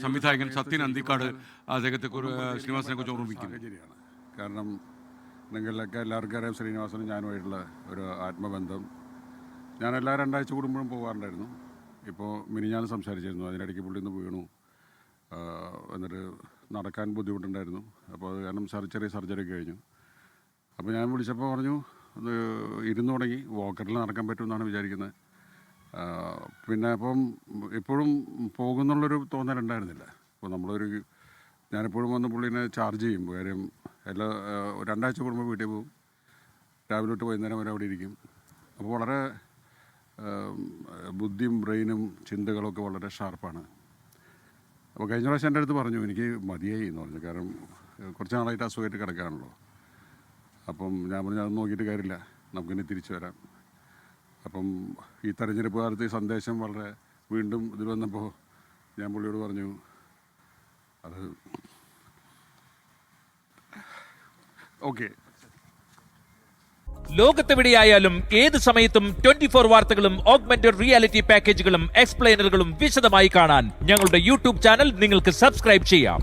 സംവിധായകൻ സത്യൻ അന്തിക്കാട് അദ്ദേഹത്തെ ശ്രീനിവാസനെ കുറിച്ച് ഓർമ്മിക്കുന്നു. ശരിയാണ്. കാരണം നിങ്ങളിലൊക്കെ എല്ലാവർക്കും അറിയാം ശ്രീനിവാസനും ഞാനുമായിട്ടുള്ള ഒരു ആത്മബന്ധം. ഞാൻ എല്ലാ 2 ആഴ്ച കൂടുമ്പോഴും പോകാറുണ്ടായിരുന്നു. ഇപ്പോൾ മിനിഞ്ഞാന്ന് സംസാരിച്ചിരുന്നു. അതിനിടയ്ക്ക് പുള്ളി ഒന്ന് വീണു, എന്നിട്ട് നടക്കാൻ ബുദ്ധിമുട്ടുണ്ടായിരുന്നു. അപ്പോൾ അത് കാരണം ചെറിയ സർജറി കഴിഞ്ഞു. അപ്പോൾ ഞാൻ വിളിച്ചപ്പോൾ പറഞ്ഞു ഒന്ന് ഇരുന്ന് തുടങ്ങി, വോക്കറിൽ നടക്കാൻ പറ്റുമെന്നാണ് വിചാരിക്കുന്നത്. പിന്നെ അപ്പം ഇപ്പോഴും പോകുന്നുള്ളൊരു തോന്നലുണ്ടായിരുന്നില്ല. അപ്പോൾ ഞാനെപ്പോഴും വന്ന് പുള്ളീനെ ചാർജ് ചെയ്യും. കാര്യം 2 ആഴ്ച കൂടുമ്പോൾ വീട്ടിൽ പോകും, രാവിലെ തൊട്ട് വൈകുന്നേരം വരെ അവിടെ ഇരിക്കും. അപ്പോൾ വളരെ ബുദ്ധിയും ബ്രെയിനും ചിന്തകളൊക്കെ വളരെ ഷാർപ്പാണ്. അപ്പോൾ കഴിഞ്ഞ പ്രാവശ്യം എൻ്റെ അടുത്ത് പറഞ്ഞു എനിക്ക് മതിയായി എന്ന് പറഞ്ഞു. കാരണം കുറച്ച് നാളായിട്ട് അസുഖമായിട്ട് കിടക്കുകയാണല്ലോ. അപ്പം ഞാൻ പറഞ്ഞു അത് നോക്കിയിട്ട് കാര്യമില്ല, നമുക്കിനി തിരിച്ചു വരാം. അപ്പം ഈ തെരഞ്ഞെടുപ്പ് കാലത്ത് ഈ സന്ദേശം വളരെ വീണ്ടും ഇതിൽ വന്നപ്പോൾ ഞാൻ പുള്ളിയോട് പറഞ്ഞു അത് ഓക്കെ. ലോകത്തെവിടെയായാലും ഏത് സമയത്തും 24 വാർത്തകളും ഓഗ്മെന്റഡ് റിയാലിറ്റി പാക്കേജുകളും എക്സ്പ്ലെയിനറുകളും വിശദമായി കാണാൻ ഞങ്ങളുടെ യൂട്യൂബ് ചാനൽ നിങ്ങൾക്ക് സബ്സ്ക്രൈബ് ചെയ്യാം.